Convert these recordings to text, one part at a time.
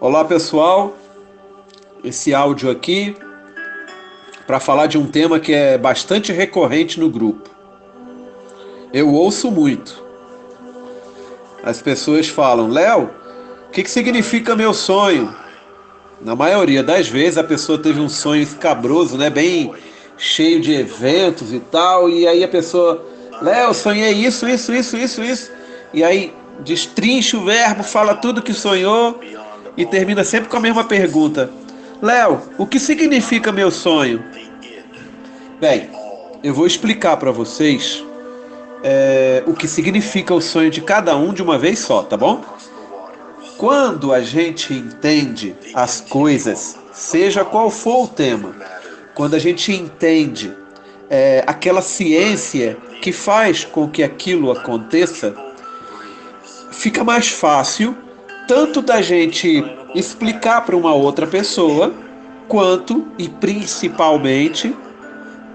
Olá pessoal, esse áudio aqui para falar de um tema que é bastante recorrente no grupo. Eu ouço muito. As pessoas falam: Léo, o que significa meu sonho? Na maioria das vezes a pessoa teve um sonho escabroso, né? Bem cheio de eventos e tal, e aí a pessoa: Léo, sonhei isso. E aí destrincha o verbo, fala tudo que sonhou e termina sempre com a mesma pergunta: Léo, o que significa meu sonho? Bem, eu vou explicar para vocês o que significa o sonho de cada um de uma vez só, tá bom? Quando a gente entende as coisas, seja qual for o tema, quando a gente entende aquela ciência que faz com que aquilo aconteça, fica mais fácil tanto da gente explicar para uma outra pessoa, quanto e principalmente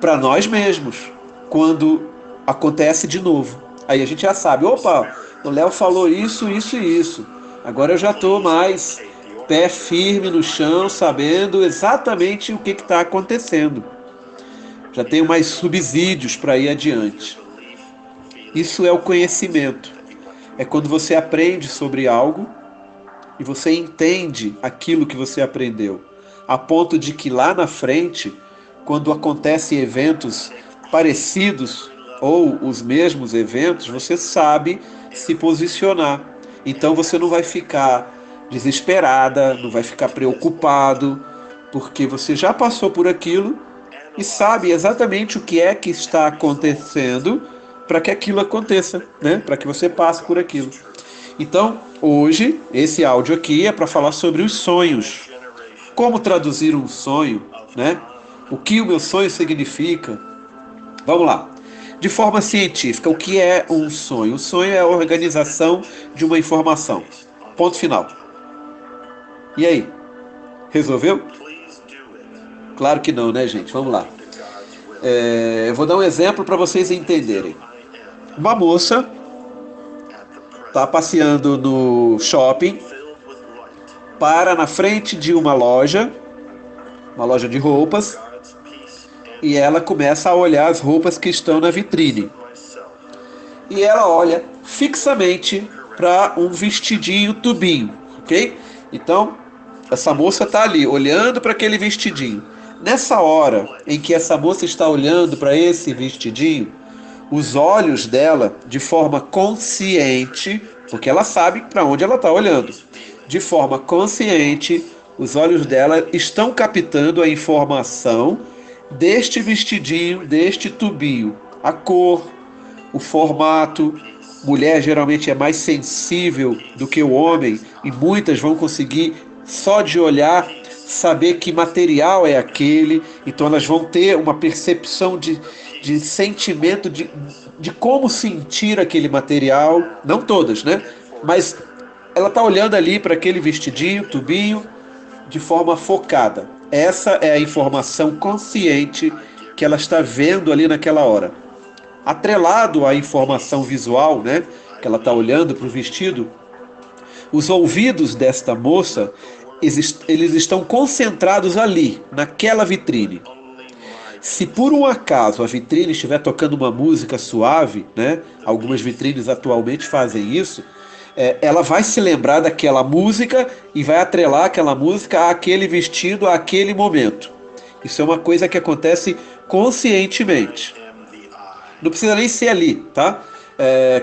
para nós mesmos, quando acontece de novo. Aí a gente já sabe, opa, o Léo falou isso e isso. Agora eu já estou mais pé firme no chão, sabendo exatamente o que está acontecendo. Já tenho mais subsídios para ir adiante. Isso é o conhecimento. É quando você aprende sobre algo e você entende aquilo que você aprendeu, a ponto de que lá na frente, quando acontecem eventos parecidos ou os mesmos eventos, você sabe se posicionar. Então você não vai ficar desesperada, não vai ficar preocupado, porque você já passou por aquilo e sabe exatamente o que é que está acontecendo para que aquilo aconteça, né? Para que você passe por aquilo. Então, hoje, esse áudio aqui é para falar sobre os sonhos. Como traduzir um sonho, né? O que o meu sonho significa? Vamos lá. De forma científica, o que é um sonho? O sonho é a organização de uma informação. Ponto final. E aí? Resolveu? Claro que não, né, gente? Vamos lá. Eu vou dar um exemplo para vocês entenderem. Uma moça está passeando no shopping, para na frente de uma loja de roupas, e ela começa a olhar as roupas que estão na vitrine. E ela olha fixamente para um vestidinho tubinho, ok? Então, essa moça está ali olhando para aquele vestidinho. Nessa hora em que essa moça está olhando para esse vestidinho, os olhos dela, de forma consciente, porque ela sabe para onde ela está olhando, de forma consciente, os olhos dela estão captando a informação deste vestidinho, deste tubinho, a cor, o formato. Mulher geralmente é mais sensível do que o homem e muitas vão conseguir, só de olhar, saber que material é aquele. Então elas vão ter uma percepção de sentimento de como sentir aquele material. Não todas, né? Mas ela está olhando ali para aquele vestidinho, tubinho, de forma focada. Essa é a informação consciente que ela está vendo ali naquela hora. Atrelado à informação visual, né, que ela está olhando para o vestido, os ouvidos desta moça, eles estão concentrados ali, naquela vitrine. Se por um acaso a vitrine estiver tocando uma música suave, né, algumas vitrines atualmente fazem isso, ela vai se lembrar daquela música e vai atrelar aquela música àquele vestido, àquele momento. Isso é uma coisa que acontece conscientemente. Não precisa nem ser ali, tá?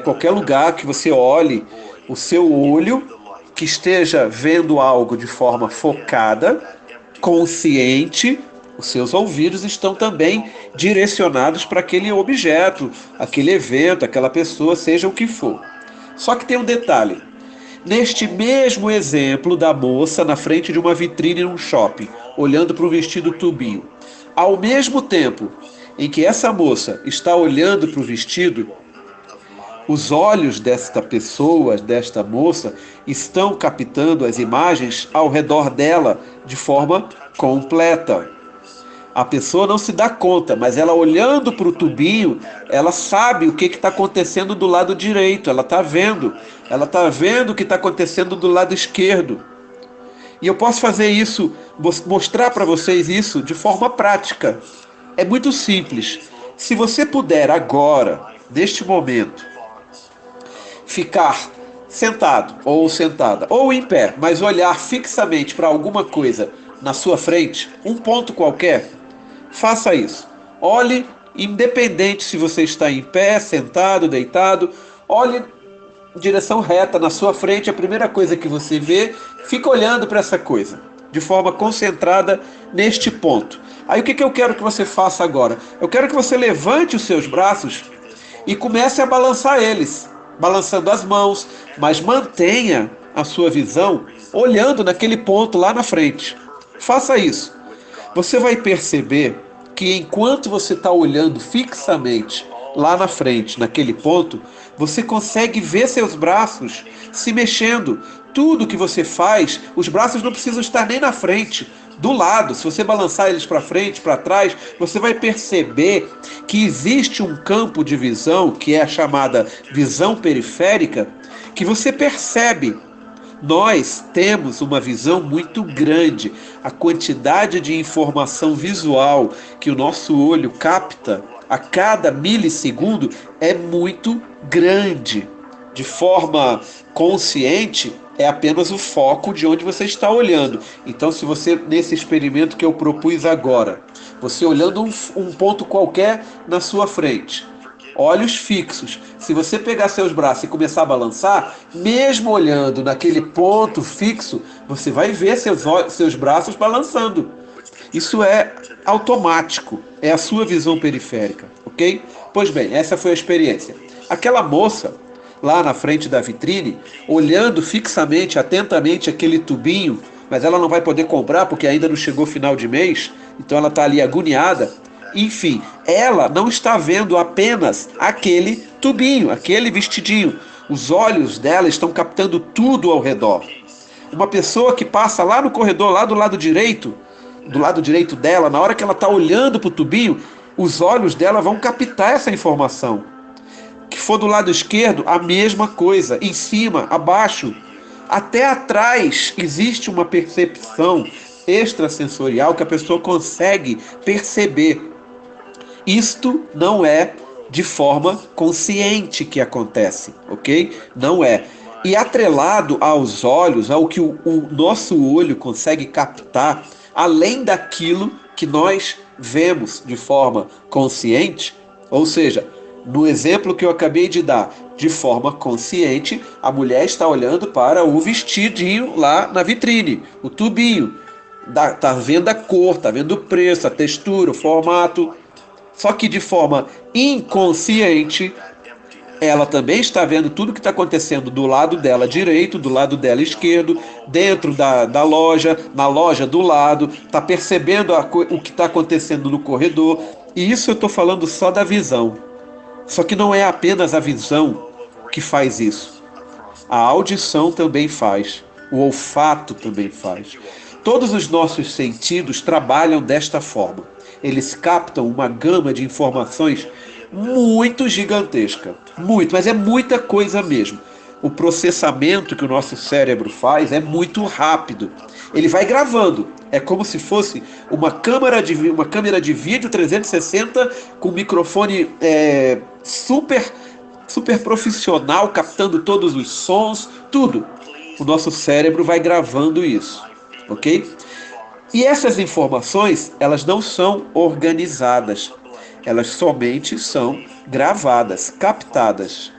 Qualquer lugar que você olhe, o seu olho que esteja vendo algo de forma focada, consciente, os seus ouvidos estão também direcionados para aquele objeto, aquele evento, aquela pessoa, seja o que for. Só que tem um detalhe. Neste mesmo exemplo da moça na frente de uma vitrine num shopping, olhando para o vestido tubinho, ao mesmo tempo em que essa moça está olhando para o vestido, os olhos desta pessoa, desta moça, estão captando as imagens ao redor dela de forma completa. A pessoa não se dá conta, mas ela olhando para o tubinho, ela sabe o que está acontecendo do lado direito, ela está vendo o que está acontecendo do lado esquerdo. E eu posso fazer isso, mostrar para vocês isso de forma prática. É muito simples. Se você puder agora, neste momento, ficar sentado ou sentada ou em pé, mas olhar fixamente para alguma coisa na sua frente, um ponto qualquer, faça isso. Olhe, independente se você está em pé, sentado, deitado, olhe em direção reta na sua frente, a primeira coisa que você vê, fica olhando para essa coisa, de forma concentrada neste ponto. Aí o que eu quero que você faça agora? Eu quero que você levante os seus braços e comece a balançar eles, balançando as mãos, mas mantenha a sua visão olhando naquele ponto lá na frente. Faça isso. Você vai perceber que enquanto você está olhando fixamente lá na frente, naquele ponto, você consegue ver seus braços se mexendo. Tudo que você faz, os braços não precisam estar nem na frente, do lado. Se você balançar eles para frente, para trás, você vai perceber que existe um campo de visão, que é a chamada visão periférica, que você percebe. Nós temos uma visão muito grande. A quantidade de informação visual que o nosso olho capta a cada milissegundo é muito grande. De forma consciente, é apenas o foco de onde você está olhando. Então, se você, nesse experimento que eu propus agora, você olhando um ponto qualquer na sua frente, olhos fixos. Se você pegar seus braços e começar a balançar, mesmo olhando naquele ponto fixo, você vai ver seus braços balançando. Isso é automático, é a sua visão periférica, ok? Pois bem, essa foi a experiência. Aquela moça, lá na frente da vitrine, olhando fixamente, atentamente aquele tubinho, mas ela não vai poder comprar porque ainda não chegou final de mês, então ela está ali agoniada. Enfim, ela não está vendo apenas aquele tubinho, aquele vestidinho. Os olhos dela estão captando tudo ao redor. Uma pessoa que passa lá no corredor, lá do lado direito dela, na hora que ela está olhando para o tubinho, os olhos dela vão captar essa informação. Que for do lado esquerdo, a mesma coisa. Em cima, abaixo, até atrás, existe uma percepção extrasensorial que a pessoa consegue perceber. Isto não é de forma consciente que acontece, ok? Não é. E atrelado aos olhos, ao que o nosso olho consegue captar, além daquilo que nós vemos de forma consciente, ou seja, no exemplo que eu acabei de dar, de forma consciente, a mulher está olhando para o vestidinho lá na vitrine, o tubinho, está vendo a cor, está vendo o preço, a textura, o formato. Só que de forma inconsciente, ela também está vendo tudo que está acontecendo do lado dela direito, do lado dela esquerdo, dentro da loja, na loja do lado, está percebendo o que está acontecendo no corredor. E isso eu estou falando só da visão. Só que não é apenas a visão que faz isso. A audição também faz, o olfato também faz. Todos os nossos sentidos trabalham desta forma. Eles captam uma gama de informações muito gigantesca. Muito, mas é muita coisa mesmo. O processamento que o nosso cérebro faz é muito rápido. Ele vai gravando. É como se fosse uma câmera de vídeo 360 com microfone super profissional, captando todos os sons, tudo. O nosso cérebro vai gravando isso, ok? E essas informações, elas não são organizadas, elas somente são gravadas, captadas.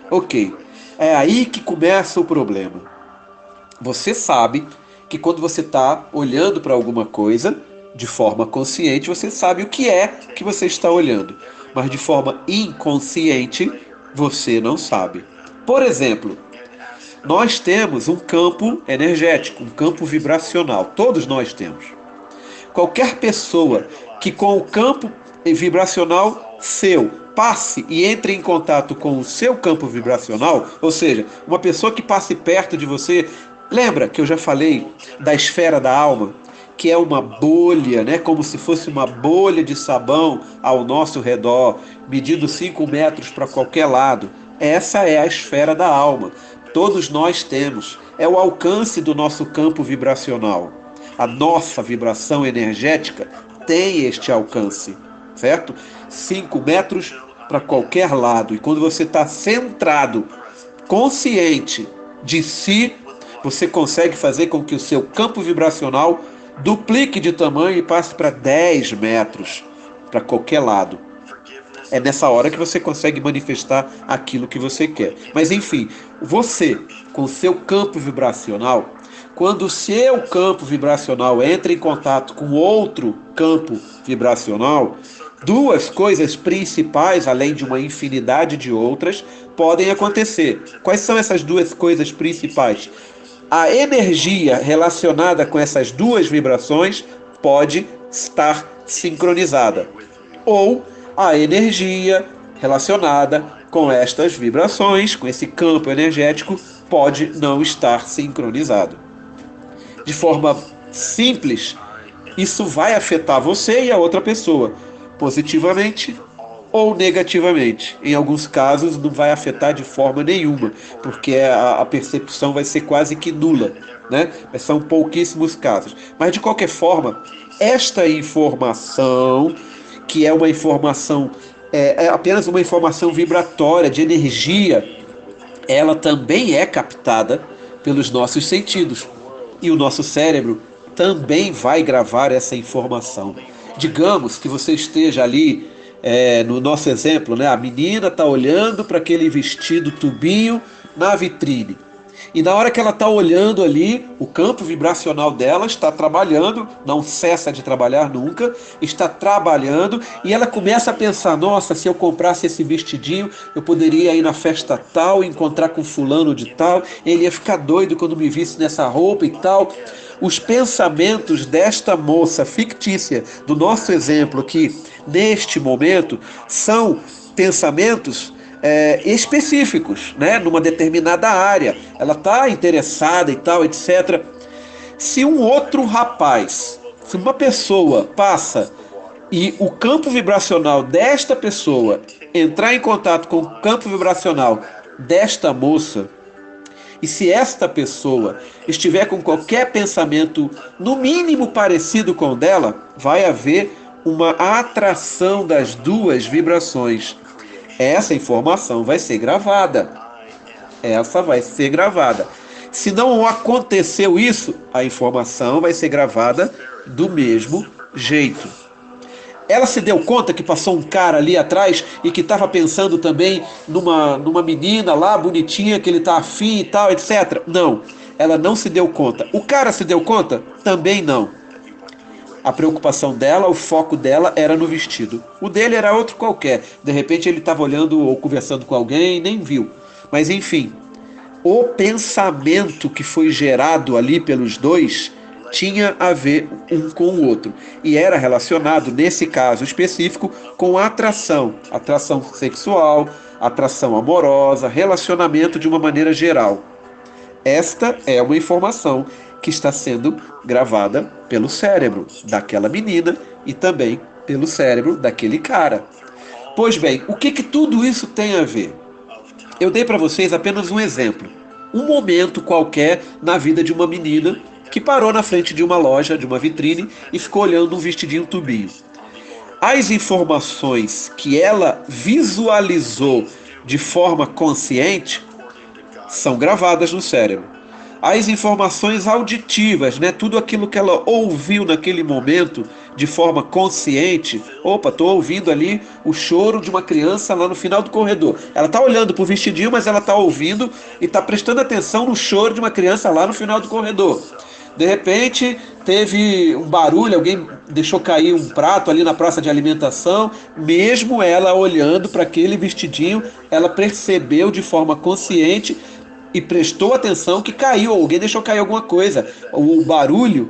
Ok, é aí que começa o problema. Você sabe que quando você está olhando para alguma coisa, de forma consciente, você sabe o que é que você está olhando, mas de forma inconsciente, você não sabe. Por exemplo, nós temos um campo energético, um campo vibracional. Todos nós temos. Qualquer pessoa que com o campo vibracional seu passe e entre em contato com o seu campo vibracional, ou seja, uma pessoa que passe perto de você, lembra que eu já falei da esfera da alma, que é uma bolha, né? Como se fosse uma bolha de sabão ao nosso redor, medindo 5 metros para qualquer lado. Essa é a esfera da alma. Todos nós temos. É o alcance do nosso campo vibracional. A nossa vibração energética tem este alcance, certo? 5 metros para qualquer lado. E quando você está centrado, consciente de si, você consegue fazer com que o seu campo vibracional duplique de tamanho e passe para 10 metros para qualquer lado. É nessa hora que você consegue manifestar aquilo que você quer. Mas enfim, você, com o seu campo vibracional, quando o seu campo vibracional entra em contato com outro campo vibracional, duas coisas principais, além de uma infinidade de outras, podem acontecer. Quais são essas duas coisas principais? A energia relacionada com essas duas vibrações pode estar sincronizada. Ou a energia relacionada com estas vibrações, com esse campo energético, pode não estar sincronizado. De forma simples, isso vai afetar você e a outra pessoa, positivamente ou negativamente. Em alguns casos não vai afetar de forma nenhuma, porque a percepção vai ser quase que nula, né? Mas são pouquíssimos casos. Mas de qualquer forma, esta informação, que é uma informação, é apenas uma informação vibratória, de energia, ela também é captada pelos nossos sentidos. E o nosso cérebro também vai gravar essa informação. Digamos que você esteja ali, no nosso exemplo, né? A menina está olhando para aquele vestido tubinho na vitrine. E na hora que ela está olhando ali, o campo vibracional dela está trabalhando, não cessa de trabalhar nunca, está trabalhando, e ela começa a pensar, nossa, se eu comprasse esse vestidinho, eu poderia ir na festa tal, encontrar com fulano de tal, ele ia ficar doido quando me visse nessa roupa e tal. Os pensamentos desta moça fictícia, do nosso exemplo aqui, neste momento, são pensamentos específicos, né, numa determinada área. Ela está interessada e tal, etc. Se um outro rapaz, se uma pessoa passa e o campo vibracional desta pessoa entrar em contato com o campo vibracional desta moça, e se esta pessoa estiver com qualquer pensamento no mínimo parecido com o dela, vai haver uma atração das duas vibrações. Essa informação vai ser gravada. Essa vai ser gravada. Se não aconteceu isso, a informação vai ser gravada do mesmo jeito. Ela se deu conta que passou um cara ali atrás e que estava pensando também numa menina lá bonitinha que ele está afim e tal, etc. Não, ela não se deu conta. O cara se deu conta? Também não. A preocupação dela, o foco dela era no vestido. O dele era outro qualquer. De repente ele estava olhando ou conversando com alguém e nem viu. Mas enfim, o pensamento que foi gerado ali pelos dois tinha a ver um com o outro. E era relacionado, nesse caso específico, com atração. Atração sexual, atração amorosa, relacionamento de uma maneira geral. Esta é uma informação que está sendo gravada pelo cérebro daquela menina e também pelo cérebro daquele cara. Pois bem, o que tudo isso tem a ver? Eu dei para vocês apenas um exemplo. Um momento qualquer na vida de uma menina que parou na frente de uma loja, de uma vitrine, e ficou olhando um vestidinho tubinho. As informações que ela visualizou de forma consciente são gravadas no cérebro. As informações auditivas, né? Tudo aquilo que ela ouviu naquele momento de forma consciente. Opa, estou ouvindo ali o choro de uma criança lá no final do corredor. Ela está olhando para o vestidinho, mas ela está ouvindo e está prestando atenção no choro de uma criança lá no final do corredor. De repente, teve um barulho, alguém deixou cair um prato ali na praça de alimentação. Mesmo ela olhando para aquele vestidinho, ela percebeu de forma consciente e prestou atenção que caiu, alguém deixou cair alguma coisa. O barulho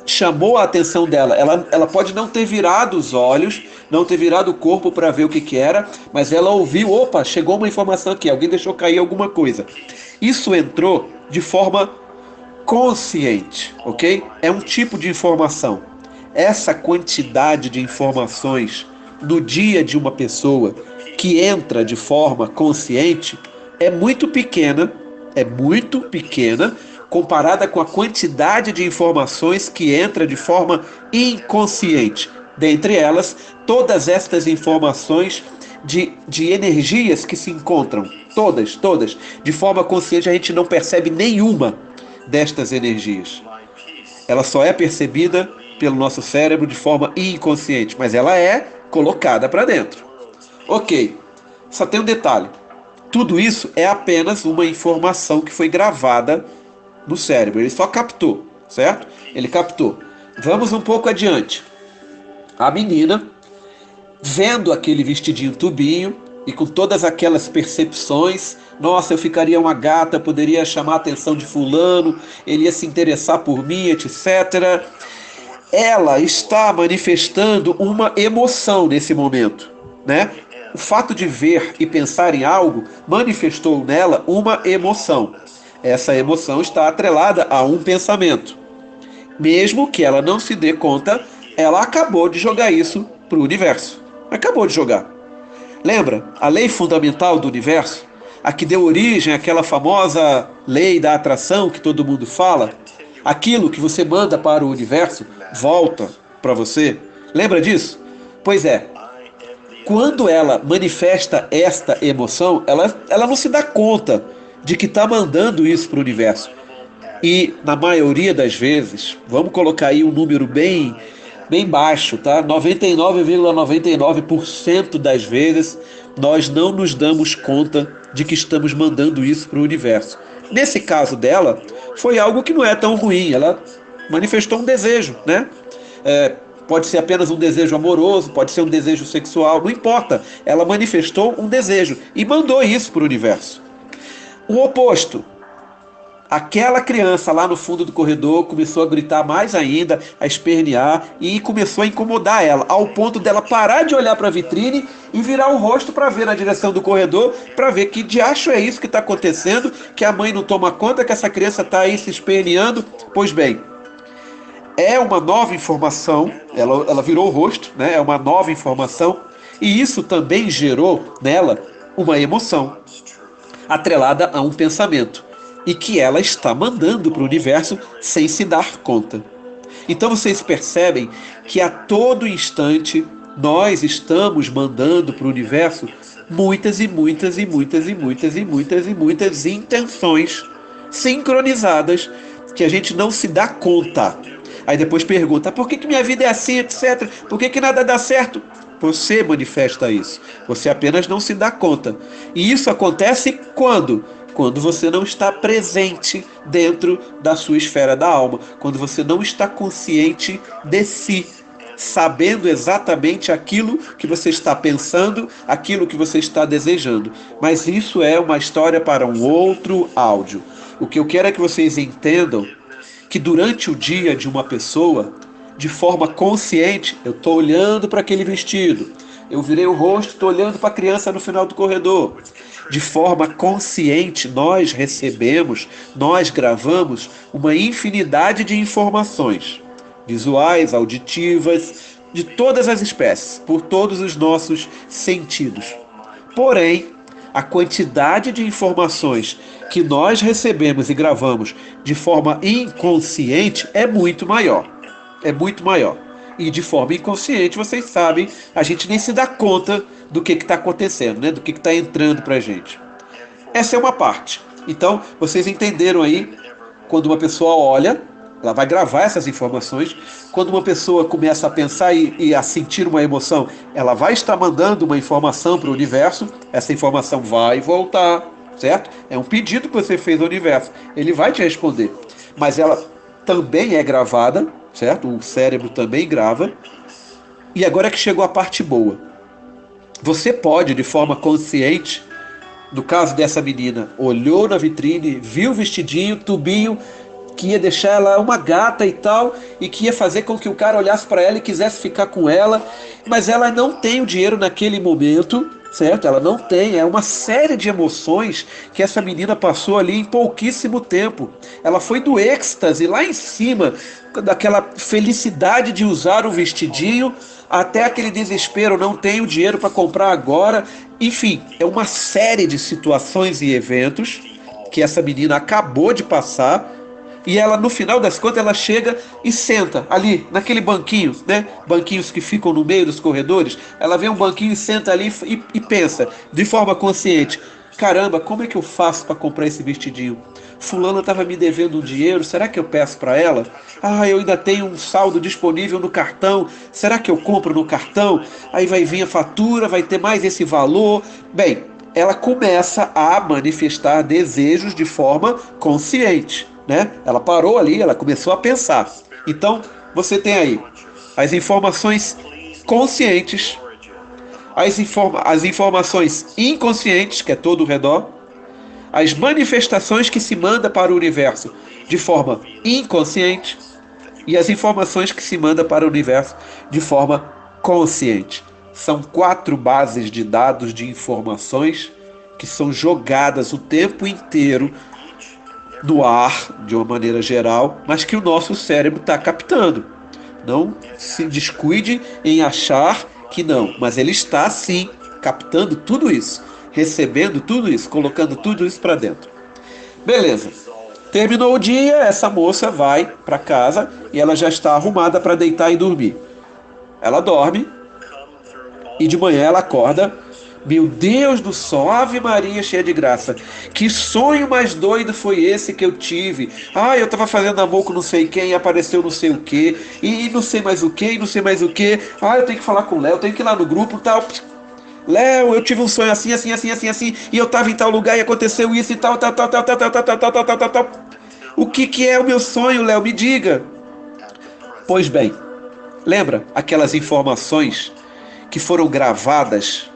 chamou a atenção dela. Ela pode não ter virado os olhos, não ter virado o corpo para ver o que era, mas ela ouviu, opa, chegou uma informação aqui, alguém deixou cair alguma coisa. Isso entrou de forma consciente, ok? É um tipo de informação. Essa quantidade de informações no dia de uma pessoa que entra de forma consciente é muito pequena é muito pequena comparada com a quantidade de informações que entra de forma inconsciente. Dentre elas, todas estas informações de energias que se encontram, todas, de forma consciente a gente não percebe nenhuma destas energias. Ela só é percebida pelo nosso cérebro de forma inconsciente, mas ela é colocada para dentro. Ok, só tem um detalhe. Tudo isso é apenas uma informação que foi gravada no cérebro. Ele só captou, certo? Ele captou. Vamos um pouco adiante. A menina, vendo aquele vestidinho tubinho e com todas aquelas percepções, nossa, eu ficaria uma gata, poderia chamar a atenção de fulano, ele ia se interessar por mim, etc. Ela está manifestando uma emoção nesse momento, né? O fato de ver e pensar em algo manifestou nela uma emoção. Essa emoção está atrelada a um pensamento. Mesmo que ela não se dê conta, ela acabou de jogar isso para o universo. Acabou de jogar. Lembra a lei fundamental do universo? A que deu origem àquela famosa lei da atração que todo mundo fala? Aquilo que você manda para o universo volta para você. Lembra disso? Pois é. Quando ela manifesta esta emoção, ela não se dá conta de que está mandando isso para o universo. E na maioria das vezes, vamos colocar aí um número bem baixo, tá? 99,99% das vezes nós não nos damos conta de que estamos mandando isso para o universo. Nesse caso dela, foi algo que não é tão ruim. Ela manifestou um desejo, né? Pode ser apenas um desejo amoroso, pode ser um desejo sexual, não importa. Ela manifestou um desejo e mandou isso para o universo. O oposto. Aquela criança lá no fundo do corredor começou a gritar mais ainda, a espernear e começou a incomodar ela, ao ponto dela parar de olhar para a vitrine e virar o rosto para ver na direção do corredor, para ver que diacho é isso que está acontecendo, que a mãe não toma conta, que essa criança está aí se esperneando. Pois bem, é uma nova informação, ela virou o rosto, né? É uma nova informação, e isso também gerou nela uma emoção, atrelada a um pensamento, e que ela está mandando para o universo sem se dar conta. Então vocês percebem que a todo instante nós estamos mandando para o universo muitas intenções sincronizadas que a gente não se dá conta. Aí depois pergunta, por que minha vida é assim, etc. Por que nada dá certo? Você manifesta isso. Você apenas não se dá conta. E isso acontece quando? Quando você não está presente dentro da sua esfera da alma. Quando você não está consciente de si. Sabendo exatamente aquilo que você está pensando, aquilo que você está desejando. Mas isso é uma história para um outro áudio. O que eu quero é que vocês entendam que durante o dia de uma pessoa, de forma consciente, eu estou olhando para aquele vestido, eu virei o rosto, estou olhando para a criança no final do corredor. De forma consciente, nós recebemos, nós gravamos uma infinidade de informações, visuais, auditivas, de todas as espécies, por todos os nossos sentidos. Porém, a quantidade de informações que nós recebemos e gravamos de forma inconsciente é muito maior. É muito maior. E de forma inconsciente, vocês sabem, a gente nem se dá conta do que está acontecendo, né? Do que está entrando para a gente. Essa é uma parte. Então, vocês entenderam aí, quando uma pessoa olha, ela vai gravar essas informações. Quando uma pessoa começa a pensar e a sentir uma emoção, ela vai estar mandando uma informação para o universo. Essa informação vai voltar, certo? É um pedido que você fez ao universo. Ele vai te responder. Mas ela também é gravada, certo? O cérebro também grava. E agora é que chegou a parte boa. Você pode, de forma consciente, no caso dessa menina, olhou na vitrine, viu o vestidinho, tubinho, que ia deixar ela uma gata e tal, e que ia fazer com que o cara olhasse para ela e quisesse ficar com ela, mas ela não tem o dinheiro naquele momento, certo? Ela não tem, é uma série de emoções que essa menina passou ali em pouquíssimo tempo. Ela foi do êxtase lá em cima, daquela felicidade de usar o vestidinho, até aquele desespero, não tenho dinheiro para comprar agora. Enfim, é uma série de situações e eventos que essa menina acabou de passar, e ela, no final das contas, ela chega e senta ali, naquele banquinho, né? Banquinhos que ficam no meio dos corredores. Ela vê um banquinho e senta ali e pensa, de forma consciente: caramba, como é que eu faço para comprar esse vestidinho? Fulana estava me devendo um dinheiro, será que eu peço para ela? Ah, eu ainda tenho um saldo disponível no cartão, será que eu compro no cartão? Aí vai vir a fatura, vai ter mais esse valor. Bem, ela começa a manifestar desejos de forma consciente, né? Ela parou ali, ela começou a pensar. Então, você tem aí as informações conscientes, as informações inconscientes, que é todo o redor, as manifestações que se manda para o universo de forma inconsciente e as informações que se manda para o universo de forma consciente. São 4 bases de dados de informações que são jogadas o tempo inteiro no ar, de uma maneira geral, mas que o nosso cérebro está captando. Não se descuide em achar que não, mas ele está sim captando tudo isso, recebendo tudo isso, colocando tudo isso para dentro. Beleza. Terminou o dia, essa moça vai para casa e ela já está arrumada para deitar e dormir. Ela dorme e de manhã ela acorda. Meu Deus do céu, Ave Maria cheia de graça. Que sonho mais doido foi esse que eu tive? Ah, eu tava fazendo amor com não sei quem e apareceu não sei o que. E não sei mais o que, e não sei mais o que. Ah, eu tenho que falar com o Léo, tenho que ir lá no grupo e tal. Léo, eu tive um sonho assim, assim, assim, assim, assim. E eu tava em tal lugar e aconteceu isso e tal, tal, tal, tal, tal, tal, tal, tal, tal, tal, tal, tal. O que é o meu sonho, Léo? Me diga. Pois bem, lembra aquelas informações que foram gravadas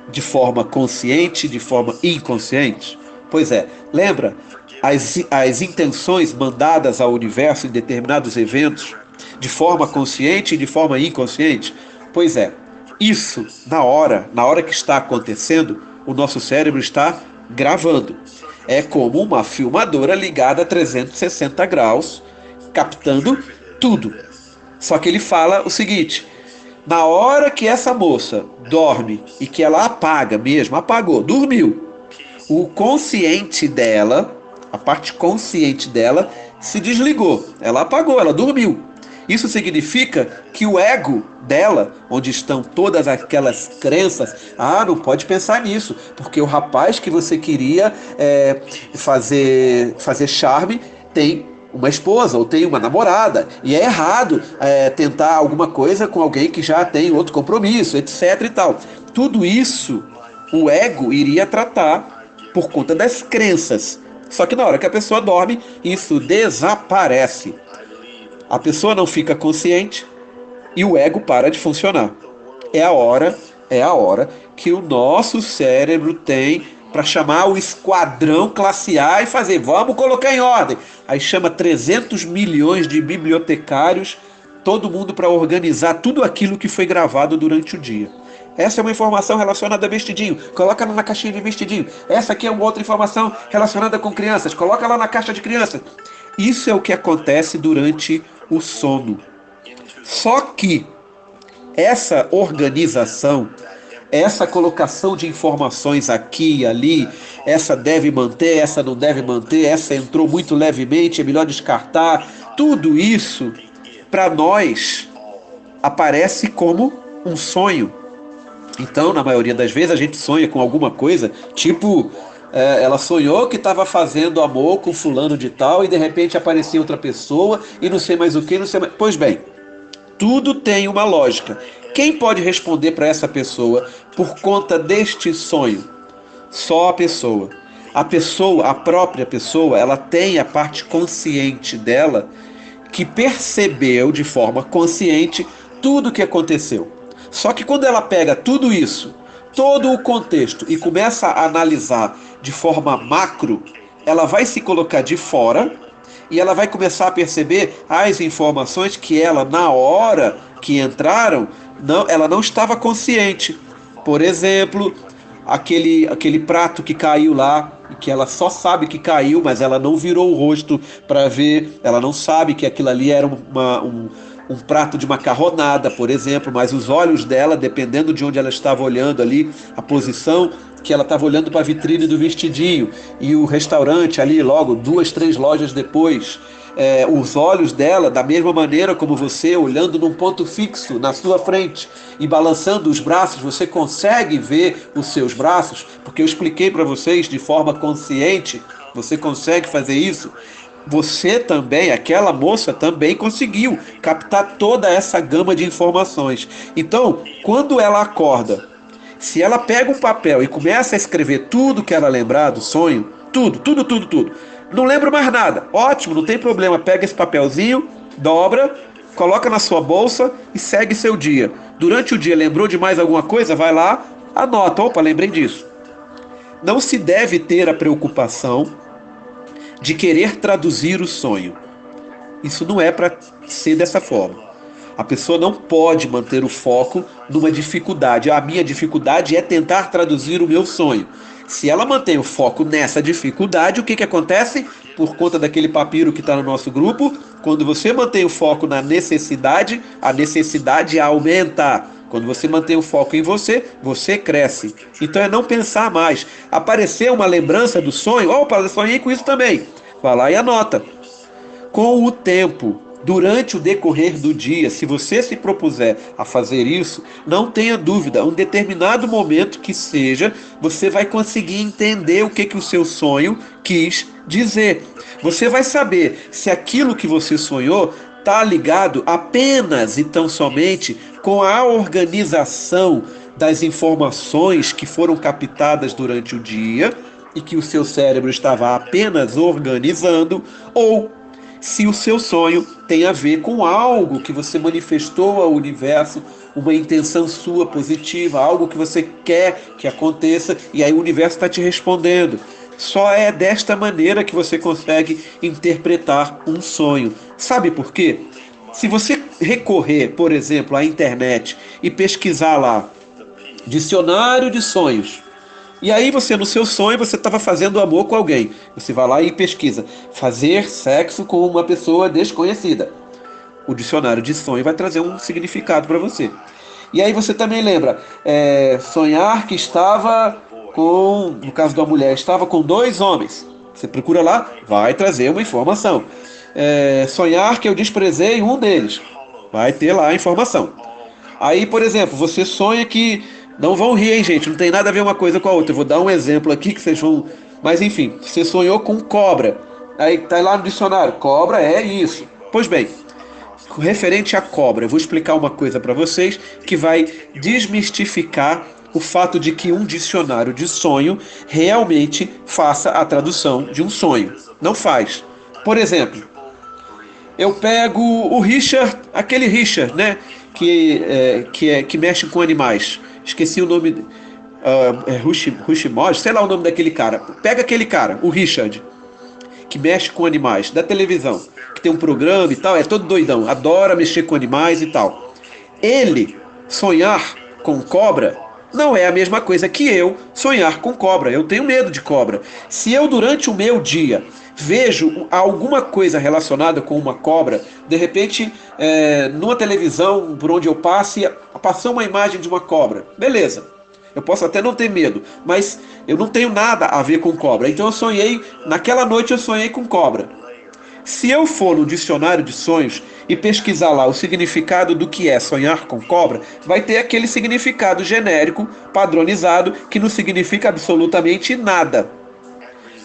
de forma consciente, de forma inconsciente? Pois é, lembra as intenções mandadas ao universo em determinados eventos, de forma consciente e de forma inconsciente? Pois é, isso na hora que está acontecendo, o nosso cérebro está gravando. É como uma filmadora ligada a 360 graus, captando tudo. Só que ele fala o seguinte: na hora que essa moça dorme e que ela apaga mesmo, apagou, dormiu, o consciente dela, a parte consciente dela, se desligou. Ela apagou, ela dormiu. Isso significa que o ego dela, onde estão todas aquelas crenças, ah, não pode pensar nisso, porque o rapaz que você queria fazer charme tem uma esposa ou tem uma namorada, e é errado tentar alguma coisa com alguém que já tem outro compromisso, etc e tal. Tudo isso o ego iria tratar por conta das crenças. Só que na hora que a pessoa dorme, isso desaparece. A pessoa não fica consciente e o ego para de funcionar. É a hora que o nosso cérebro tem para chamar o esquadrão classe A e fazer, vamos colocar em ordem. Aí chama 300 milhões de bibliotecários, todo mundo para organizar tudo aquilo que foi gravado durante o dia. Essa é uma informação relacionada a vestidinho, coloca lá na caixinha de vestidinho. Essa aqui é uma outra informação relacionada com crianças, coloca lá na caixa de crianças. Isso é o que acontece durante o sono. Só que essa organização, essa colocação de informações aqui e ali, essa deve manter, essa não deve manter, essa entrou muito levemente, é melhor descartar, tudo isso, para nós, aparece como um sonho. Então, na maioria das vezes, a gente sonha com alguma coisa, tipo, ela sonhou que estava fazendo amor com fulano de tal e de repente aparecia outra pessoa e não sei mais o que, não sei mais. Pois bem, tudo tem uma lógica. Quem pode responder para essa pessoa por conta deste sonho? Só a pessoa. A pessoa, a própria pessoa, ela tem a parte consciente dela que percebeu de forma consciente tudo o que aconteceu. Só que quando ela pega tudo isso, todo o contexto e começa a analisar de forma macro, ela vai se colocar de fora e ela vai começar a perceber as informações que ela, na hora que entraram, ela não estava consciente. Por exemplo, aquele prato que caiu lá, que ela só sabe que caiu, mas ela não virou o rosto para ver, ela não sabe que aquilo ali era um prato de macarronada, por exemplo, mas os olhos dela, dependendo de onde ela estava olhando ali, a posição que ela estava olhando para a vitrine do vestidinho e o restaurante ali logo 2, 3 lojas depois, os olhos dela da mesma maneira como você, olhando num ponto fixo na sua frente e balançando os braços, você consegue ver os seus braços, porque eu expliquei para vocês de forma consciente, você consegue fazer isso. Você também, aquela moça também conseguiu captar toda essa gama de informações. Então, quando ela acorda, se ela pega um papel e começa a escrever tudo que ela lembrar do sonho, tudo, tudo, tudo, tudo, não lembro mais nada, ótimo, não tem problema, pega esse papelzinho, dobra, coloca na sua bolsa e segue seu dia. Durante o dia lembrou de mais alguma coisa? Vai lá, anota, opa, lembrei disso. Não se deve ter a preocupação de querer traduzir o sonho. Isso não é para ser dessa forma. A pessoa não pode manter o foco numa dificuldade. A minha dificuldade é tentar traduzir o meu sonho. Se ela mantém o foco nessa dificuldade, o que acontece? Por conta daquele papiro que está no nosso grupo, quando você mantém o foco na necessidade, a necessidade aumenta. Quando você mantém o foco em você, você cresce. Então é não pensar mais. Aparecer uma lembrança do sonho, opa, eu sonhei com isso também. Vai lá e anota. Com o tempo, durante o decorrer do dia, se você se propuser a fazer isso, não tenha dúvida, um determinado momento que seja, você vai conseguir entender o que o seu sonho quis dizer. Você vai saber se aquilo que você sonhou está ligado apenas e tão somente com a organização das informações que foram captadas durante o dia e que o seu cérebro estava apenas organizando, ou se o seu sonho tem a ver com algo que você manifestou ao universo, uma intenção sua positiva, algo que você quer que aconteça, e aí o universo está te respondendo. Só é desta maneira que você consegue interpretar um sonho. Sabe por quê? Se você recorrer, por exemplo, à internet e pesquisar lá, dicionário de sonhos, e aí você, no seu sonho, você estava fazendo amor com alguém. Você vai lá e pesquisa, fazer sexo com uma pessoa desconhecida. O dicionário de sonho vai trazer um significado para você. E aí você também lembra, sonhar que estava com, no caso da mulher, estava com 2 homens. Você procura lá, vai trazer uma informação. Sonhar que eu desprezei um deles. Vai ter lá a informação. Aí, por exemplo, você sonha que... Não vão rir, hein, gente? Não tem nada a ver uma coisa com a outra. Eu vou dar um exemplo aqui que vocês vão... Mas, enfim, você sonhou com cobra. Aí tá lá no dicionário. Cobra é isso. Pois bem, referente à cobra, eu vou explicar uma coisa para vocês que vai desmistificar o fato de que um dicionário de sonho realmente faça a tradução de um sonho. Não faz. Por exemplo, eu pego o Richard, aquele Richard, né? Que mexe com animais. Esqueci o nome. Rushimod, sei lá o nome daquele cara. Pega aquele cara, o Richard, que mexe com animais, da televisão, que tem um programa e tal, é todo doidão, adora mexer com animais e tal. Ele sonhar com cobra não é a mesma coisa que eu sonhar com cobra. Eu tenho medo de cobra. Se eu, durante o meu dia, vejo alguma coisa relacionada com uma cobra, de repente, numa televisão por onde eu passe, passou uma imagem de uma cobra. Beleza, eu posso até não ter medo, mas eu não tenho nada a ver com cobra. Então eu sonhei, naquela noite eu sonhei com cobra. Se eu for no dicionário de sonhos e pesquisar lá o significado do que é sonhar com cobra, vai ter aquele significado genérico, padronizado, que não significa absolutamente nada.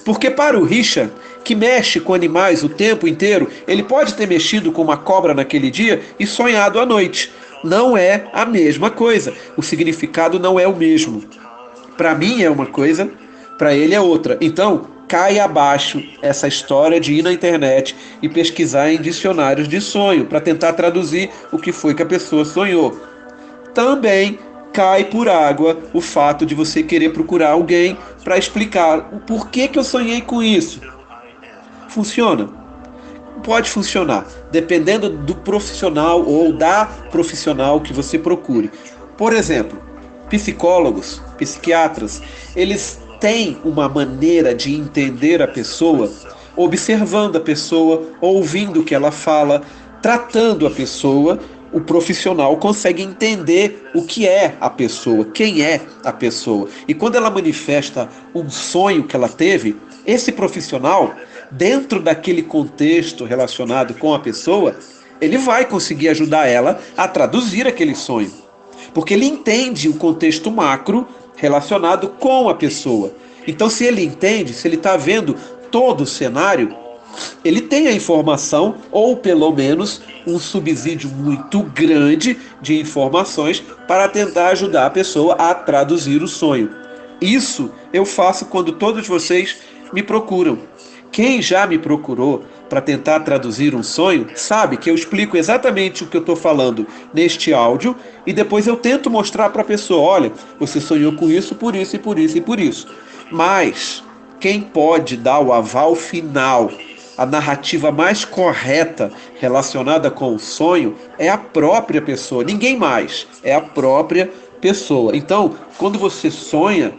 Porque para o Richard, que mexe com animais o tempo inteiro, ele pode ter mexido com uma cobra naquele dia e sonhado à noite. Não é a mesma coisa. O significado não é o mesmo. Para mim é uma coisa, para ele é outra. Então, cai abaixo essa história de ir na internet e pesquisar em dicionários de sonho para tentar traduzir o que foi que a pessoa sonhou. Também cai por água o fato de você querer procurar alguém para explicar o porquê que eu sonhei com isso. Funciona? Pode funcionar, dependendo do profissional ou da profissional que você procure. Por exemplo, psicólogos, psiquiatras, eles têm uma maneira de entender a pessoa, observando a pessoa, ouvindo o que ela fala, tratando a pessoa o profissional consegue entender o que é a pessoa, quem é a pessoa. E quando ela manifesta um sonho que ela teve, esse profissional, dentro daquele contexto relacionado com a pessoa, ele vai conseguir ajudar ela a traduzir aquele sonho. Porque ele entende o contexto macro relacionado com a pessoa. Então, se ele entende, se ele está vendo todo o cenário, ele tem a informação, ou pelo menos um subsídio muito grande de informações para tentar ajudar a pessoa a traduzir o sonho. Isso eu faço quando todos vocês me procuram. Quem já me procurou para tentar traduzir um sonho sabe que eu explico exatamente o que eu estou falando neste áudio e depois eu tento mostrar para a pessoa: olha, você sonhou com isso, por isso e por isso e por isso. Mas quem pode dar o aval final, a narrativa mais correta relacionada com o sonho, é a própria pessoa, ninguém mais, é a própria pessoa. Então, quando você sonha,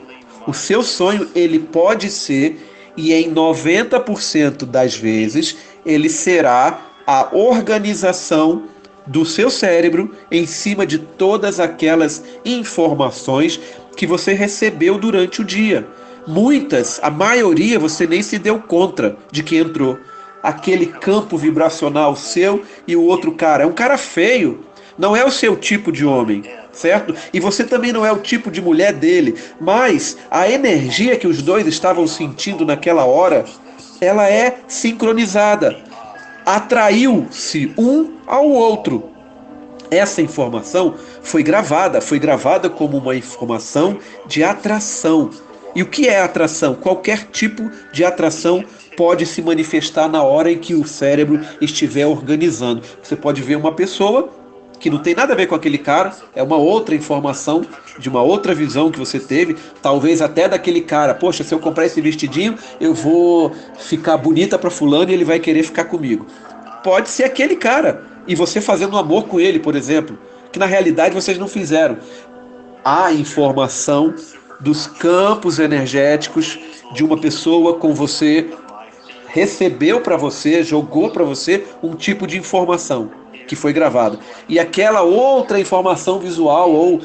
o seu sonho ele pode ser, e em 90% das vezes, ele será a organização do seu cérebro em cima de todas aquelas informações que você recebeu durante o dia. Muitas, a maioria, você nem se deu conta de que entrou. Aquele campo vibracional seu e o outro cara é um cara feio, não é o seu tipo de homem, certo? E você também não é o tipo de mulher dele, mas a energia que os dois estavam sentindo naquela hora, ela é sincronizada. Atraiu-se um ao outro. Essa informação foi gravada como uma informação de atração. E o que é atração? Qualquer tipo de atração pode se manifestar na hora em que o cérebro estiver organizando. Você pode ver uma pessoa que não tem nada a ver com aquele cara, é uma outra informação, de uma outra visão que você teve, talvez até daquele cara: poxa, se eu comprar esse vestidinho, eu vou ficar bonita para fulano e ele vai querer ficar comigo. Pode ser aquele cara, e você fazendo amor com ele, por exemplo, que na realidade vocês não fizeram. A informação dos campos energéticos de uma pessoa com você, recebeu para você, jogou para você um tipo de informação que foi gravada. E aquela outra informação visual ou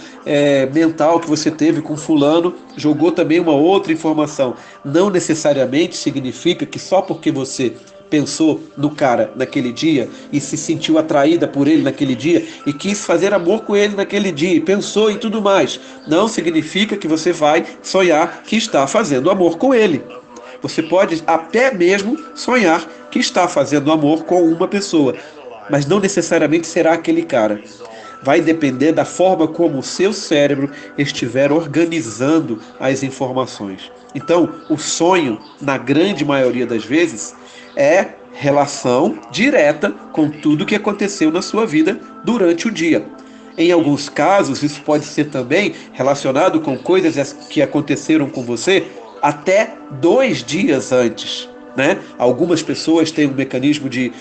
mental que você teve com fulano, jogou também uma outra informação. Não necessariamente significa que só porque você pensou no cara naquele dia e se sentiu atraída por ele naquele dia e quis fazer amor com ele naquele dia e pensou em tudo mais, não significa que você vai sonhar que está fazendo amor com ele. Você pode até mesmo sonhar que está fazendo amor com uma pessoa, mas não necessariamente será aquele cara. Vai depender da forma como o seu cérebro estiver organizando as informações. Então, o sonho, na grande maioria das vezes, é relação direta com tudo que aconteceu na sua vida durante o dia. Em alguns casos, isso pode ser também relacionado com coisas que aconteceram com você até 2 dias antes. Né? Algumas pessoas têm um mecanismo de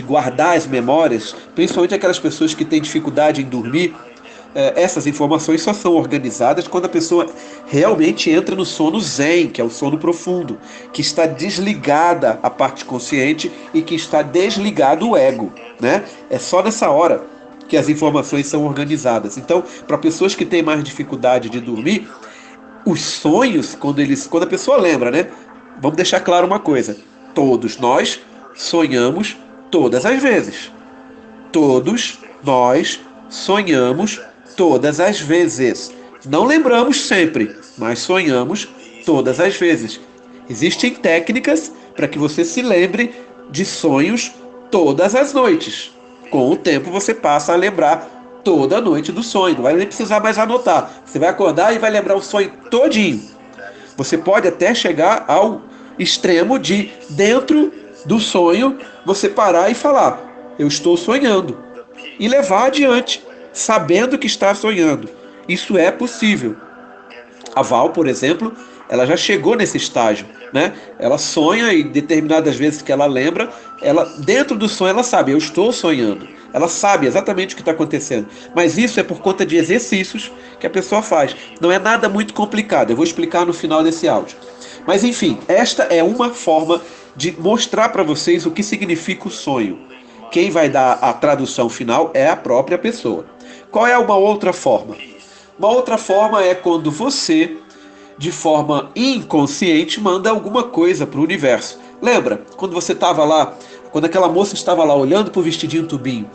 guardar as memórias, principalmente aquelas pessoas que têm dificuldade em dormir. Essas informações só são organizadas quando a pessoa realmente entra no sono zen, que é o sono profundo, que está desligada a parte consciente e que está desligado o ego. Né? É só nessa hora que as informações são organizadas. Então, para pessoas que têm mais dificuldade de dormir, os sonhos, quando a pessoa lembra, né? Vamos deixar claro uma coisa: todos nós sonhamos todas as vezes. Todos nós sonhamos todas as vezes. Não lembramos sempre, mas sonhamos todas as vezes. Existem técnicas para que você se lembre de sonhos todas as noites. Com o tempo você passa a lembrar toda noite do sonho. Não vai nem precisar mais anotar. Você vai acordar e vai lembrar o sonho todinho. Você pode até chegar ao extremo de, dentro do sonho, você parar e falar: eu estou sonhando. E levar adiante, sabendo que está sonhando. Isso é possível. A Val, por exemplo, ela já chegou nesse estágio, né? Ela sonha e determinadas vezes que ela lembra, dentro do sonho ela sabe: eu estou sonhando. Ela sabe exatamente o que está acontecendo. Mas isso é por conta de exercícios que a pessoa faz. Não é nada muito complicado. Eu vou explicar no final desse áudio. Mas enfim, esta é uma forma de mostrar para vocês o que significa o sonho. quem vai dar a tradução final é a própria pessoa. Qual é uma outra forma? Uma outra forma é quando você, de forma inconsciente, manda alguma coisa para o universo. Lembra quando você estava lá, quando aquela moça estava lá olhando para o vestidinho tubinho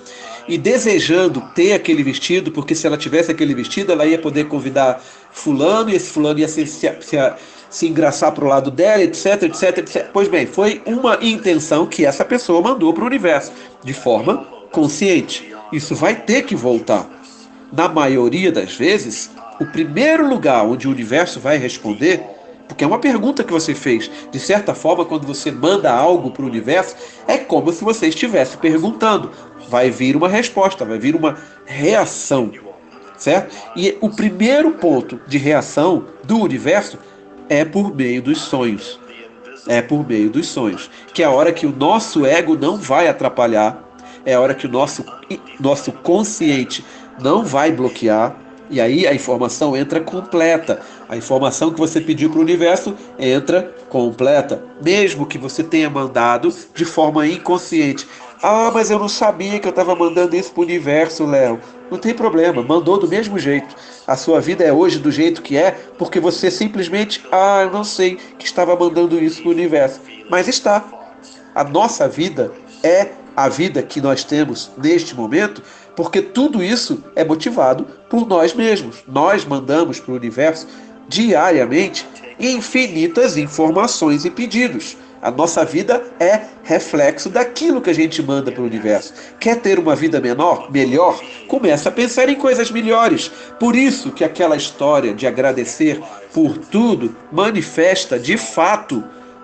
e desejando ter aquele vestido, porque se ela tivesse aquele vestido, ela ia poder convidar fulano, e esse fulano ia se engraçar para o lado dela, etc, etc, etc. Pois bem, foi uma intenção que essa pessoa mandou para o universo, de forma consciente. Isso vai ter que voltar. Na maioria das vezes, o primeiro lugar onde o universo vai responder, porque é uma pergunta que você fez, de certa forma, quando você manda algo para o universo, é como se você estivesse perguntando. Vai vir uma resposta, vai vir uma reação, certo? E o primeiro ponto de reação do universo é por meio dos sonhos. É por meio dos sonhos, que é a hora que o nosso ego não vai atrapalhar, é a hora que o nosso consciente não vai bloquear, e aí a informação entra completa. A informação que você pediu para o universo entra completa, mesmo que você tenha mandado de forma inconsciente. Ah, mas eu não sabia que eu estava mandando isso para o universo, Léo. Não tem problema, mandou do mesmo jeito. A sua vida é hoje do jeito que é, porque você simplesmente, eu não sei que estava mandando isso para o universo. Mas está. A nossa vida é a vida que nós temos neste momento, porque tudo isso é motivado por nós mesmos. Nós mandamos para o universo diariamente infinitas informações e pedidos. A nossa vida é reflexo daquilo que a gente manda para o universo. Quer ter uma vida melhor? Começa a pensar em coisas melhores. Por isso que aquela história de agradecer por tudo manifesta de fato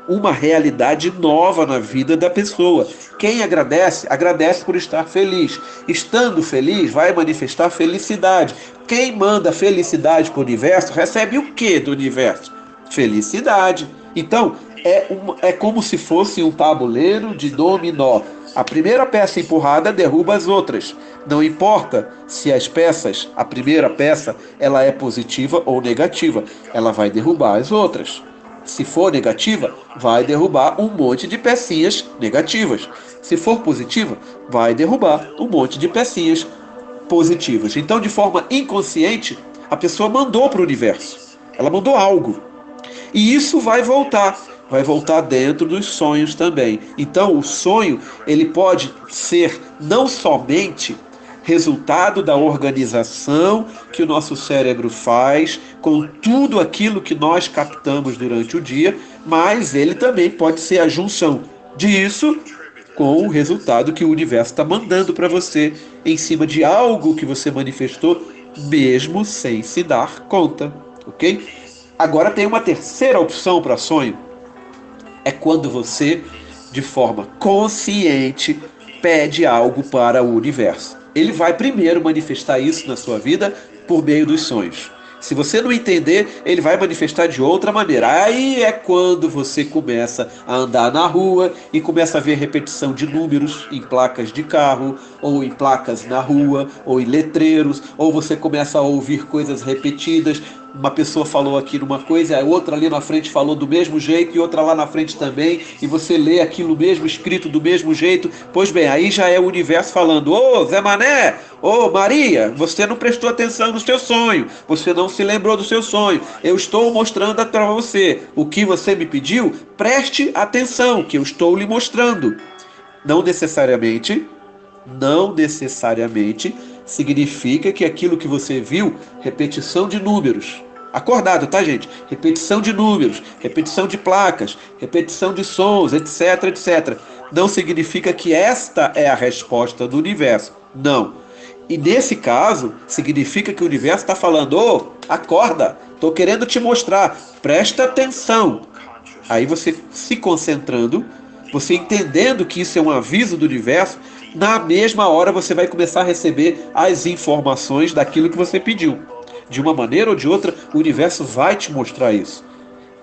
uma realidade nova na vida da pessoa. Quem agradece, agradece por estar feliz. Estando feliz, vai manifestar felicidade. Quem manda felicidade para o universo, recebe o que do universo? Felicidade. Então, é como se fosse um tabuleiro de dominó. A primeira peça empurrada derruba as outras. Não importa se as peças, a primeira peça, ela é positiva ou negativa, ela vai derrubar as outras. Se for negativa, vai derrubar um monte de pecinhas negativas. Se for positiva, vai derrubar um monte de pecinhas positivas. Então, de forma inconsciente, a pessoa mandou para o universo. Ela mandou algo. E isso vai voltar dentro dos sonhos também. Então, o sonho, ele pode ser não somente resultado da organização que o nosso cérebro faz com tudo aquilo que nós captamos durante o dia, mas ele também pode ser a junção disso com o resultado que o universo está mandando para você em cima de algo que você manifestou, mesmo sem se dar conta, ok? Agora tem uma terceira opção para sonho. É quando você, de forma consciente, pede algo para o universo. Ele vai primeiro manifestar isso na sua vida por meio dos sonhos. Se você não entender, ele vai manifestar de outra maneira. Aí é quando você começa a andar na rua e começa a ver repetição de números em placas de carro, ou em placas na rua, ou em letreiros, ou você começa a ouvir coisas repetidas. Uma pessoa falou aqui numa coisa, a outra ali na frente falou do mesmo jeito e outra lá na frente também, e você lê aquilo mesmo escrito do mesmo jeito. Pois bem, aí já é o universo falando: ô Zé Mané, ô Maria, você não prestou atenção no seu sonho, você não se lembrou do seu sonho, eu estou mostrando para você o que você me pediu, preste atenção que eu estou lhe mostrando. Não necessariamente significa que aquilo que você viu, repetição de números. Acordado, tá, gente? Repetição de números, repetição de placas, repetição de sons, etc, etc. Não significa que esta é a resposta do universo. Não. E nesse caso, significa que o universo está falando: ô, acorda, estou querendo te mostrar, presta atenção. Aí você se concentrando, você entendendo que isso é um aviso do universo, na mesma hora você vai começar a receber as informações daquilo que você pediu. De uma maneira ou de outra, o universo vai te mostrar isso.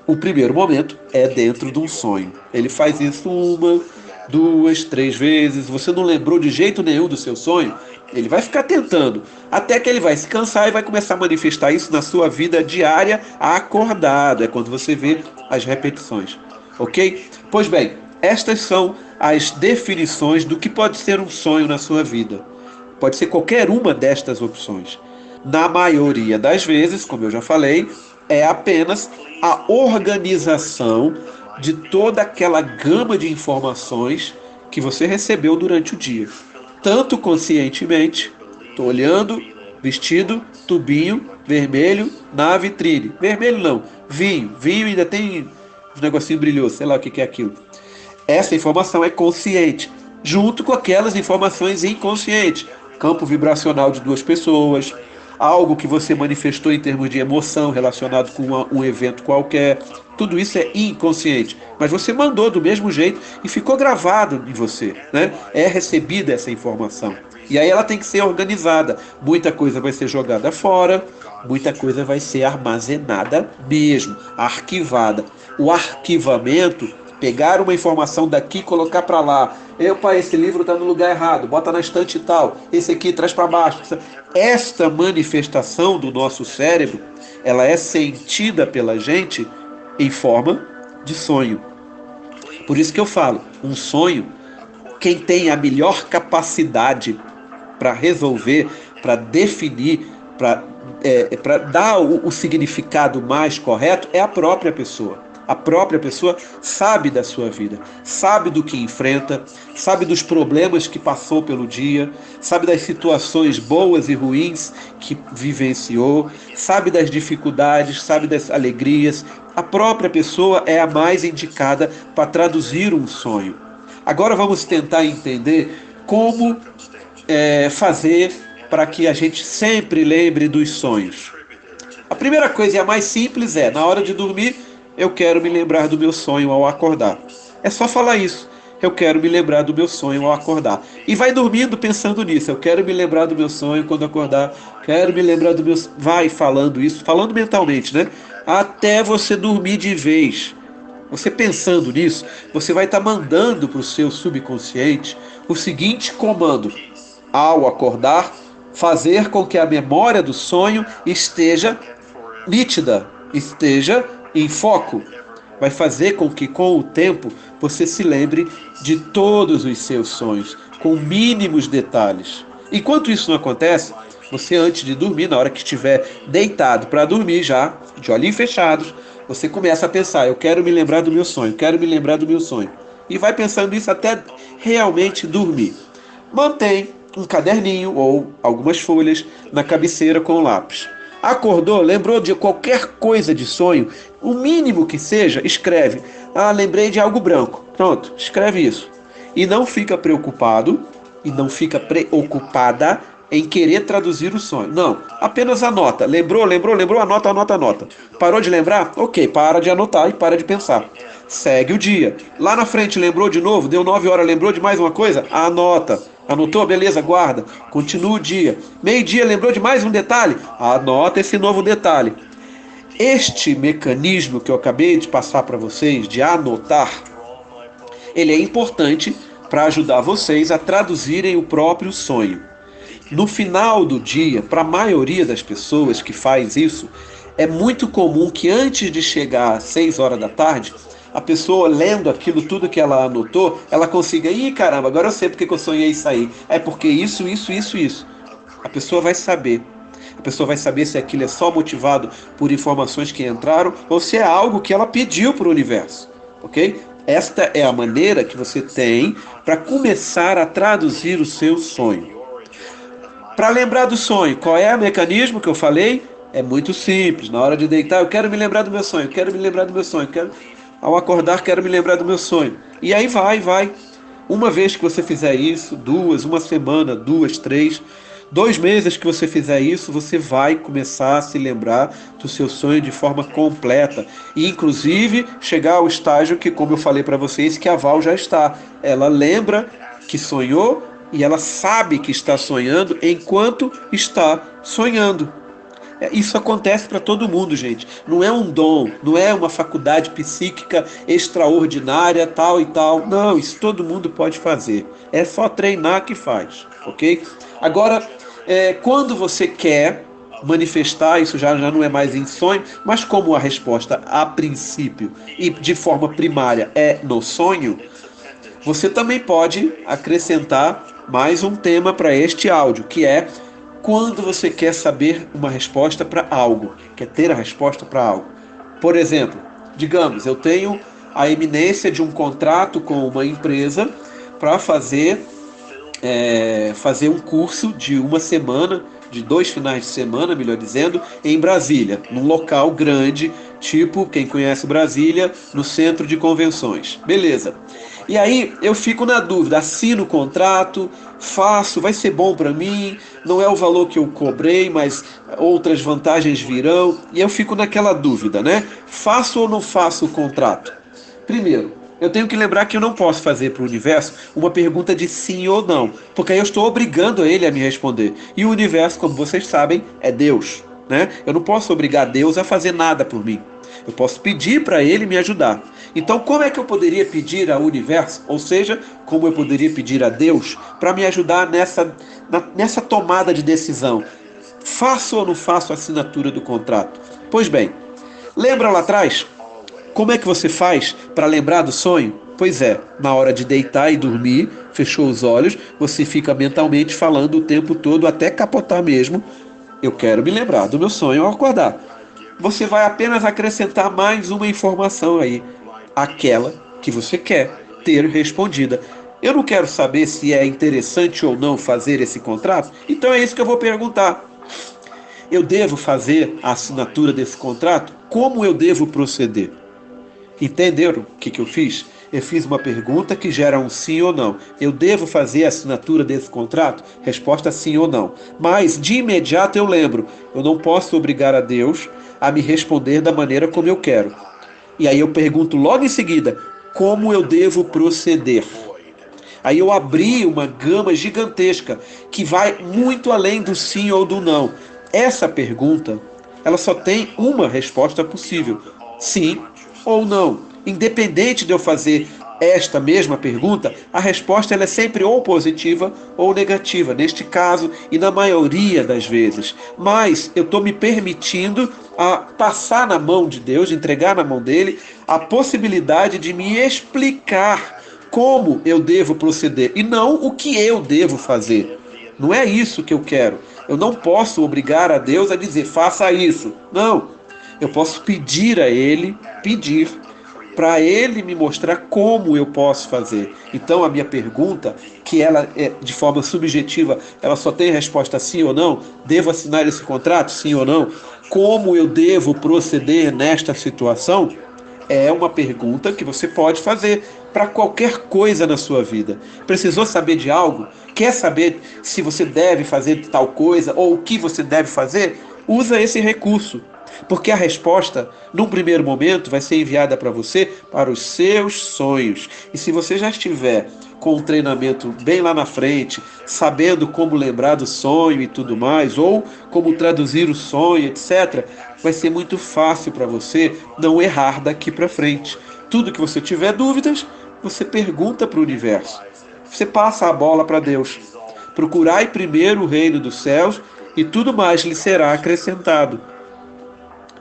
O primeiro momento é dentro de um sonho. Ele faz isso 1, 2, 3 vezes. Você não lembrou de jeito nenhum do seu sonho? Ele vai ficar tentando, até que ele vai se cansar e vai começar a manifestar isso na sua vida diária acordado. É quando você vê as repetições. Ok? Pois bem, estas são as definições do que pode ser um sonho na sua vida. Pode ser qualquer uma destas opções. Na maioria das vezes, como eu já falei, é apenas a organização de toda aquela gama de informações que você recebeu durante o dia. Tanto conscientemente, estou olhando, vestido, tubinho, vermelho, na vitrine. Vermelho não, vinho. Vinho ainda tem uns negocinho brilhoso, sei lá o que é aquilo. Essa informação é consciente, junto com aquelas informações inconscientes. Campo vibracional de duas pessoas, algo que você manifestou em termos de emoção relacionado com um evento qualquer. Tudo isso é inconsciente, mas você mandou do mesmo jeito e ficou gravado em você, né? É recebida essa informação. E aí ela tem que ser organizada. Muita coisa vai ser jogada fora, muita coisa vai ser armazenada mesmo, arquivada. O arquivamento, pegar uma informação daqui e colocar para lá. Epa, esse livro está no lugar errado, bota na estante e tal. Esse aqui traz para baixo. Esta manifestação do nosso cérebro, ela é sentida pela gente em forma de sonho. Por isso que eu falo, um sonho, quem tem a melhor capacidade para resolver, para definir, para dar o significado mais correto, é a própria pessoa. A própria pessoa sabe da sua vida, sabe do que enfrenta, sabe dos problemas que passou pelo dia, sabe das situações boas e ruins que vivenciou, sabe das dificuldades, sabe das alegrias. A própria pessoa é a mais indicada para traduzir um sonho. Agora vamos tentar entender como fazer para que a gente sempre lembre dos sonhos. A primeira coisa e a mais simples é, na hora de dormir, eu quero me lembrar do meu sonho ao acordar. É só falar isso. Eu quero me lembrar do meu sonho ao acordar. E vai dormindo pensando nisso. Eu quero me lembrar do meu sonho quando acordar. Quero me lembrar do meu... Vai falando isso, falando mentalmente, né? Até você dormir de vez. Você pensando nisso, você vai estar mandando para o seu subconsciente o seguinte comando. Ao acordar, fazer com que a memória do sonho esteja nítida, esteja em foco. Vai fazer com que, com o tempo, você se lembre de todos os seus sonhos, com mínimos detalhes. Enquanto isso não acontece, você, antes de dormir, na hora que estiver deitado para dormir já, de olhinhos fechados, você começa a pensar, eu quero me lembrar do meu sonho, quero me lembrar do meu sonho. E vai pensando isso até realmente dormir. Mantém um caderninho ou algumas folhas na cabeceira com o lápis. Acordou, lembrou de qualquer coisa de sonho, o mínimo que seja, escreve. Ah, lembrei de algo branco. Pronto, escreve isso. E não fica preocupado, e não fica preocupada em querer traduzir o sonho. Não, apenas anota. Lembrou, anota. Parou de lembrar? Ok, para de anotar e para de pensar. Segue o dia. Lá na frente, lembrou de novo? Deu 9 horas, lembrou de mais uma coisa? Anota. Anotou? Beleza, guarda. Continua o dia. Meio-dia, lembrou de mais um detalhe? Anota esse novo detalhe. Este mecanismo que eu acabei de passar para vocês, de anotar, ele é importante para ajudar vocês a traduzirem o próprio sonho. No final do dia, para a maioria das pessoas que faz isso, é muito comum que antes de chegar às 6 horas da tarde, a pessoa lendo aquilo tudo que ela anotou, ela consiga, caramba, agora eu sei porque que eu sonhei isso aí. É porque isso. A pessoa vai saber. A pessoa vai saber se aquilo é só motivado por informações que entraram ou se é algo que ela pediu para o universo, ok? Esta é a maneira que você tem para começar a traduzir o seu sonho. Para lembrar do sonho, qual é o mecanismo que eu falei? É muito simples. Na hora de deitar, eu quero me lembrar do meu sonho, Ao acordar, quero me lembrar do meu sonho. E aí vai. Uma vez que você fizer isso, 2, uma semana, 2, 3, 2 meses que você fizer isso, você vai começar a se lembrar do seu sonho de forma completa. E, inclusive, chegar ao estágio que, como eu falei para vocês, que a Val já está. Ela lembra que sonhou e ela sabe que está sonhando enquanto está sonhando. Isso acontece para todo mundo, gente. Não é um dom, não é uma faculdade psíquica extraordinária, tal e tal. Não, isso todo mundo pode fazer. É só treinar que faz, ok? Agora, quando você quer manifestar, isso já não é mais em sonho, mas como a resposta a princípio e de forma primária é no sonho, você também pode acrescentar mais um tema para este áudio, que é quando você quer saber uma resposta para algo, quer ter a resposta para algo. Por exemplo, digamos, eu tenho a iminência de um contrato com uma empresa para fazer um curso de uma semana, de 2 finais de semana, melhor dizendo, em Brasília, num local grande, tipo, quem conhece Brasília, no centro de convenções. Beleza. E aí eu fico na dúvida, assino o contrato, faço, vai ser bom para mim, não é o valor que eu cobrei, mas outras vantagens virão, e eu fico naquela dúvida, né? Faço ou não faço o contrato? Primeiro, eu tenho que lembrar que eu não posso fazer para o universo uma pergunta de sim ou não, porque aí eu estou obrigando ele a me responder. E o universo, como vocês sabem, é Deus, né? Eu não posso obrigar Deus a fazer nada por mim. Eu posso pedir para ele me ajudar. Então, como é que eu poderia pedir ao universo, ou seja, como eu poderia pedir a Deus, para me ajudar nessa tomada de decisão? Faço ou não faço a assinatura do contrato? Pois bem, lembra lá atrás? Como é que você faz para lembrar do sonho? Pois é, na hora de deitar e dormir, fechou os olhos, você fica mentalmente falando o tempo todo, até capotar mesmo. Eu quero me lembrar do meu sonho ao acordar. Você vai apenas acrescentar mais uma informação aí, aquela que você quer ter respondida. Eu não quero saber se é interessante ou não fazer esse contrato, então é isso que eu vou perguntar. Eu devo fazer a assinatura desse contrato? Como eu devo proceder? Entenderam o que eu fiz? Eu fiz uma pergunta que gera um sim ou não. Eu devo fazer a assinatura desse contrato? Resposta sim ou não. Mas, de imediato, eu lembro: eu não posso obrigar a Deus a me responder da maneira como eu quero. E aí eu pergunto logo em seguida: como eu devo proceder? Aí eu abri uma gama gigantesca que vai muito além do sim ou do não. Essa pergunta, ela só tem uma resposta possível: sim ou não. Independente de eu fazer esta mesma pergunta, a resposta ela é sempre ou positiva ou negativa, neste caso e na maioria das vezes. Mas eu estou me permitindo a passar na mão de Deus, entregar na mão dele, a possibilidade de me explicar como eu devo proceder e não o que eu devo fazer. Não é isso que eu quero. Eu não posso obrigar a Deus a dizer faça isso. Não. Eu posso pedir a Ele, pedir para Ele me mostrar como eu posso fazer. Então a minha pergunta, que ela é de forma subjetiva, ela só tem resposta sim ou não. Devo assinar esse contrato, sim ou não? Como eu devo proceder nesta situação? É uma pergunta que você pode fazer para qualquer coisa na sua vida. Precisou saber de algo? Quer saber se você deve fazer tal coisa ou o que você deve fazer? Usa esse recurso, porque a resposta, num primeiro momento, vai ser enviada para você para os seus sonhos. E se você já estiver com um treinamento bem lá na frente, sabendo como lembrar do sonho e tudo mais, ou como traduzir o sonho, etc., vai ser muito fácil para você não errar daqui para frente. Tudo que você tiver dúvidas, você pergunta para o universo. Você passa a bola para Deus. Procurai primeiro o reino dos céus e tudo mais lhe será acrescentado.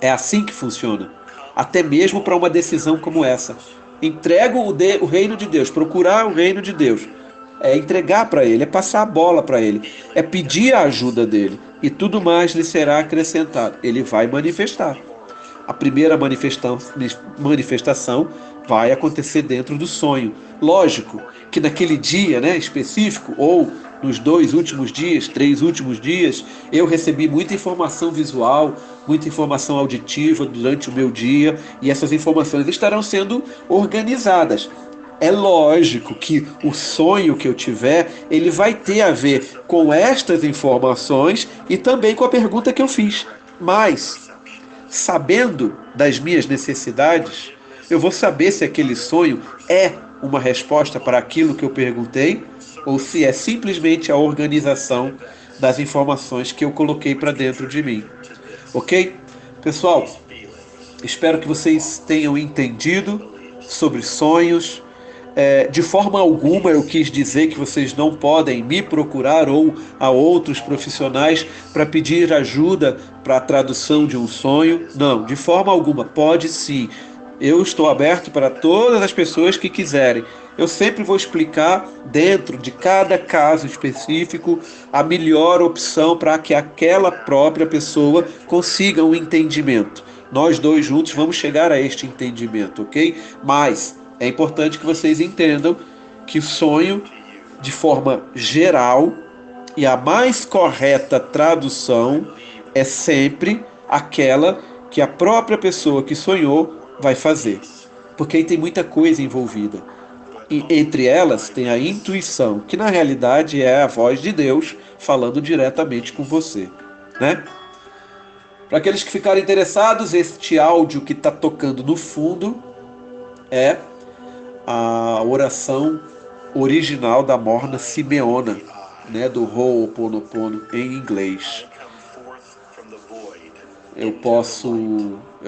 É assim que funciona. Até mesmo para uma decisão como essa. Entrego o reino de Deus, procurar o reino de Deus. É entregar para Ele, é passar a bola para Ele, é pedir a ajuda dEle. E tudo mais lhe será acrescentado. Ele vai manifestar. A primeira manifestação vai acontecer dentro do sonho. Lógico que naquele dia, né, específico, ou nos 2 últimos dias, 3 últimos dias, eu recebi muita informação visual, muita informação auditiva durante o meu dia, e essas informações estarão sendo organizadas. É lógico que o sonho que eu tiver, ele vai ter a ver com estas informações e também com a pergunta que eu fiz. Mas, sabendo das minhas necessidades, eu vou saber se aquele sonho é uma resposta para aquilo que eu perguntei ou se é simplesmente a organização das informações que eu coloquei para dentro de mim. Ok? Pessoal, espero que vocês tenham entendido sobre sonhos. De forma alguma eu quis dizer que vocês não podem me procurar ou a outros profissionais para pedir ajuda para a tradução de um sonho. Não, de forma alguma. Pode sim. Eu estou aberto para todas as pessoas que quiserem. eu sempre vou explicar dentro de cada caso específico a melhor opção para que aquela própria pessoa consiga um entendimento. Nós dois juntos vamos chegar a este entendimento, ok? Mas é importante que vocês entendam que sonho, de forma geral, e a mais correta tradução é sempre aquela que a própria pessoa que sonhou vai fazer. Porque aí tem muita coisa envolvida. E entre elas tem a intuição, que na realidade é a voz de Deus falando diretamente com você, né? Para aqueles que ficarem interessados, este áudio que está tocando no fundo é a oração original da Morna Simeona, né, do Ho'oponopono em inglês. Eu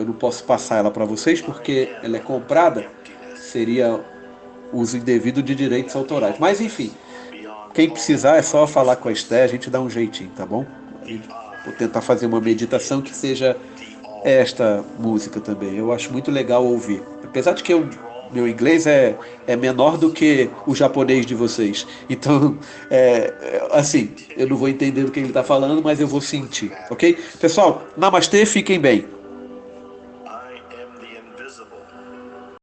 não posso passar ela para vocês porque ela é comprada, seria uso indevido de direitos autorais. Mas enfim, quem precisar é só falar com a Esté, a gente dá um jeitinho, tá bom? Vou tentar fazer uma meditação que seja esta música também. Eu acho muito legal ouvir. Apesar de que meu inglês é menor do que o japonês de vocês. Então, assim, eu não vou entender o que ele está falando, mas eu vou sentir, ok? Pessoal, namastê, fiquem bem.